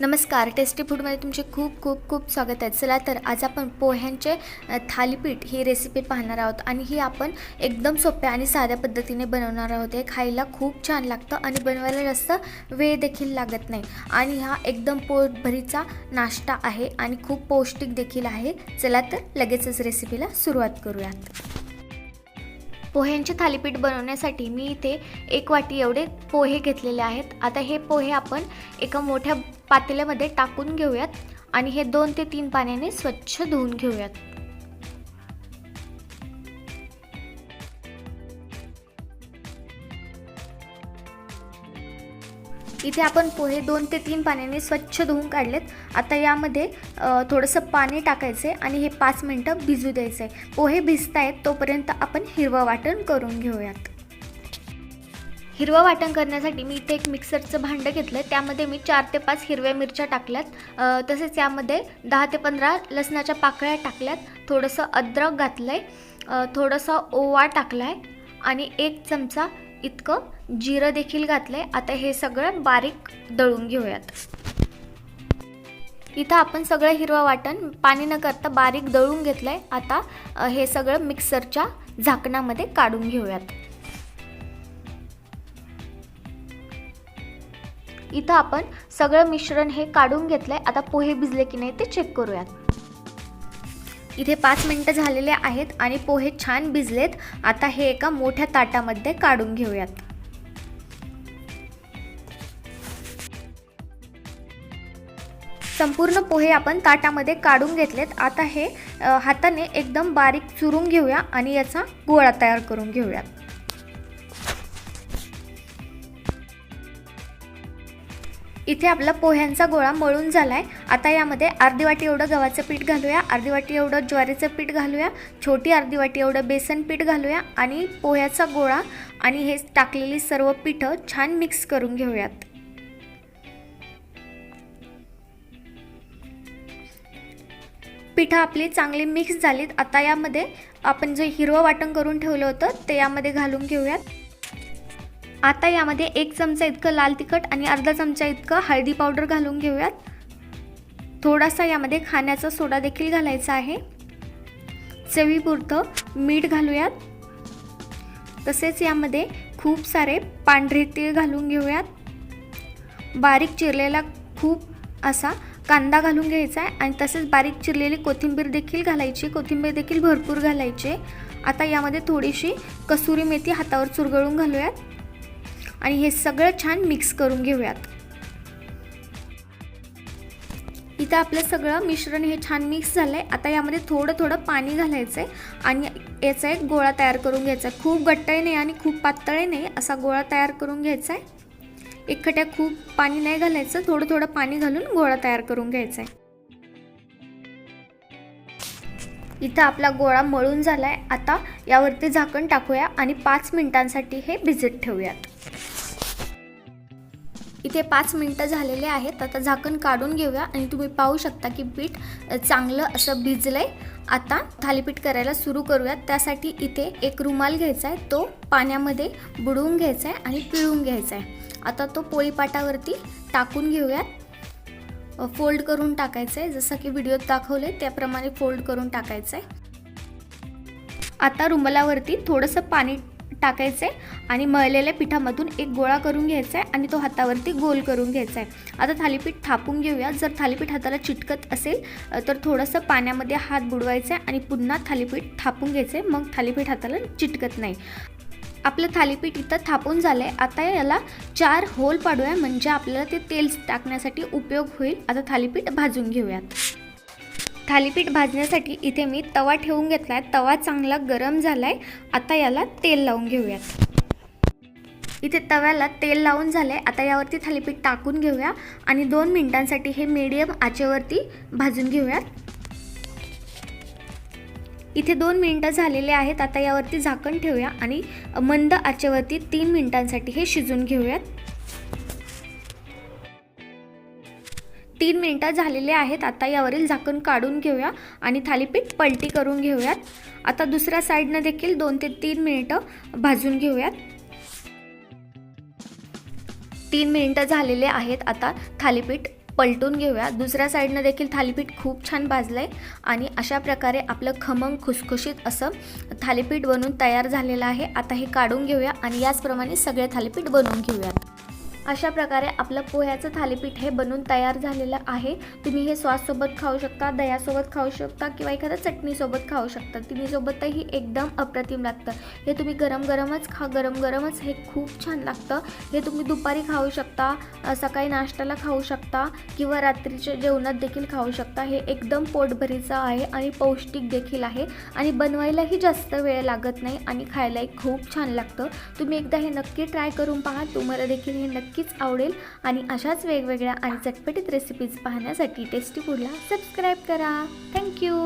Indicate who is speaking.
Speaker 1: नमस्कार, टेस्टी फूडमध्ये तुमचे खूप खूप खूप स्वागत आहे। चला तर आज आपण पोह्यांचे थालीपीठ ही रेसिपी पाहणार आहोत आणि ही आपण एकदम सोप्या आणि साध्या पद्धतीने बनवणार आहोत। हे खायला खूप छान लागतं आणि बनवायला जास्त वेळ देखील लागत नाही आणि हा एकदम पोटभरीचा नाश्ता आहे आणि खूप पौष्टिक देखील आहे। चला तर लगेचच रेसिपीला सुरुवात करूयात। पोह्यांचे थालीपीठ बनवण्यासाठी मी इथे 1 वाटी एवढे पोहे घेतलेले आहेत। आता हे पोहे आपण एका मोठ्या पातेल्यामध्ये टाकून घेऊयात आणि हे 2 ते 3 पाण्याने स्वच्छ धुवून घेऊयात। इथे आपण पोहे 2 ते 3 पाण्याने स्वच्छ धुवून काढलेत। आता यामध्ये थोडंसं पाणी टाकायचे आणि हे 5 मिनिटं भिजू द्यायचे। पोहे भिजतायत तोपर्यंत आपण हिरवं वाटण करून घेऊयात। हिरवं वाटण करण्यासाठी मी इथे एक मिक्सरचं भांडं घेतलं। त्यामध्ये मी 4 ते 5 हिरव्या मिरच्या टाकल्यात, तसेच यामध्ये 10 ते 15 लसणाच्या पाकळ्या टाकल्यात, थोडंसं अद्रक घातलंय, थोडंसं ओवा टाकलाय आणि 1 चमचा इतकं जिरं देखील घातलंय। आता हे सगळं बारीक दळून घेऊयात। इथं आपण सगळं हिरवं वाटण पाणी न करता बारीक दळून घेतलंय। आता हे सगळं मिक्सरच्या झाकणामध्ये काढून घेऊयात। इथं आपण सगळं मिश्रण हे काढून घेतलंय। आता पोहे भिजले की नाही ते चेक करूयात। इथे 5 मिनिटं झालेले आहेत आणि पोहे छान भिजलेत। आता हे एका मोठ्या ताटामध्ये काढून घेऊयात। संपूर्ण पोहे आपण ताटामध्ये काढून घेतलेत। आता हे हाताने एकदम बारीक चुरून घेऊया आणि याचा गोळा तयार करून घेऊयात। इथे आपला पोह्यांचा गोळा मळून झालाय। आता यामध्ये अर्धी वाटी एवढं गव्हाचं पीठ घालूया, अर्धी वाटी एवढं ज्वारीचं पीठ घालूया, छोटी अर्धी वाटी एवढं बेसन पीठ घालूया आणि पोह्याचा गोळा आणि हे टाकलेली सर्व पीठं छान मिक्स करून घेऊयात। पीठं आपली चांगली मिक्स झालीत। आता यामध्ये आपण जे हिरवं वाटण करून ठेवलं होतं ते यामध्ये घालून घेऊयात। आता यामध्ये 1 चमचा इतकं लाल तिखट आणि अर्धा चमचा इतकं हळदी पावडर घालून घेऊयात। थोडासा यामध्ये खाण्याचा सोडा देखील घालायचा आहे। चवीपुरतं मीठ घालूयात। तसेच यामध्ये खूप सारे पांढरे तीळ घालून घेऊयात। बारीक चिरलेला खूप असा कांदा घालून घ्यायचा आहे आणि तसेच बारीक चिरलेली कोथिंबीर देखील घालायची। कोथिंबीर देखील भरपूर घालायची। आता यामध्ये थोडीशी कसुरी मेथी हातावर चुरगळून घालूयात आणि हे सगळं छान मिक्स करून घेऊयात। इथं आपलं सगळं मिश्रण हे छान मिक्स झालंय। आता यामध्ये थोडं थोडं पाणी घालायचंय आणि याचा एक गोळा तयार करून घ्यायचा आहे। खूप घट्टही नाही आणि खूप पातळही नाही, असा गोळा तयार करून घ्यायचा आहे। एकखट्या खूप पाणी नाही घालायचं, थोडं थोडं पाणी घालून गोळा तयार करून घ्यायचा आहे। इथं आपला गोळा मळून झालाय। आता यावरती झाकण टाकूया आणि 5 मिनिटांसाठी हे भिजत ठेवूयात। इथे 5 मिनिटं झालेले आहेत। आता झाकण काढून घेऊया आणि तुम्ही पाहू शकता की पीठ चांगलं असं भिजलंय। आता थालीपीठ करायला सुरू करूयात। त्यासाठी इथे एक रुमाल घ्यायचा आहे, तो पाण्यामध्ये बुडवून घ्यायचा आहे आणि पिळून घ्यायचा आहे। आता तो पोळीपाटावरती टाकून घेऊयात। फोल्ड करून टाकायचं आहे, जसं की व्हिडिओत दाखवले त्याप्रमाणे फोल्ड करून टाकायचं आहे। आता रुमालावरती थोडंसं पाणी टाकायचे आणि मळलेल्या पिठामधून एक गोळा करून घ्यायचा आहे आणि तो हातावरती गोल करून घ्यायचा आहे। आता थालीपीठ थापून घेऊया। जर थालीपीठ हाताला चिटकत असेल तर थोडंसं पाण्यामध्ये हात बुडवायचा आहे आणि पुन्हा थालीपीठ थापून घ्यायचे, मग थालीपीठ हाताला चिटकत नाही। आपलं थालीपीठ इथं थापून झालंय। आता याला 4 होल पाडूया, म्हणजे आपल्याला ते तेल टाकण्यासाठी उपयोग होईल। आता थालीपीठ भाजून घेऊयात। थालीपीठ भाजण्यासाठी इथे मी तवा ठेवून घेतलाय। तवा चांगला गरम झालाय। आता याला तेल लावून घेऊयात। इथे तव्याला तेल लावून झालंय। आता यावरती थालीपीठ टाकून घेऊया आणि 2 मिनिटांसाठी हे मीडियम आचेवरती भाजून घेऊयात। इथे 2 मिनिटं झालेले आहेत। आता यावरती झाकण ठेवूया आणि मंद आचेवरती 3 मिनिटांसाठी हे शिजून घेऊयात। 3 मिनिटं झालेले आहेत। आता यावरील झाकण काढून घेऊया आणि थालीपीठ पलटी करून घेऊयात। आता दुसऱ्या साईडने देखील 2 ते 3 मिनिटं भाजून घेऊयात। 3 मिनिटं झालेले आहेत। आता थालीपीठ पलटून घेऊया। दुसऱ्या साईडनं देखील थालीपीठ खूप छान भाजलं आहे आणि अशा प्रकारे आपलं खमंग खुसखुशीत असं थालीपीठ बनून तयार झालेलं आहे। आता हे काढून घेऊया आणि याचप्रमाणे सगळे थालीपीठ बनवून घेऊया। अशा प्रकारे आपलं पोह्याचं थालीपीठ हे बनून तयार झालेलं आहे। तुम्ही हे सॉससोबत खाऊ शकता, दह्यासोबत खाऊ शकता किंवा एखाद्या चटणीसोबत खाऊ शकता। तिन्हीसोबतही एकदम अप्रतिम लागतं। हे तुम्ही गरम गरमच हे खूप छान लागतं। हे तुम्ही दुपारी खाऊ शकता, सकाळी नाश्त्याला खाऊ शकता किंवा रात्रीच्या जेवणात देखील खाऊ शकता। हे एकदम पोटभरीचं आहे आणि पौष्टिक देखील आहे आणि बनवायलाही जास्त वेळ लागत नाही आणि खायलाही खूप छान लागतं। तुम्ही एकदा हे नक्की ट्राय करून पहा, तुम्हाला देखील हे नक्कीच आवडेल। आणि अशाच वेगवेगळ्या आणि चटपटीत रेसिपीज पाहण्यासाठी टेस्टी फूडला सबस्क्राईब करा। थँक्यू।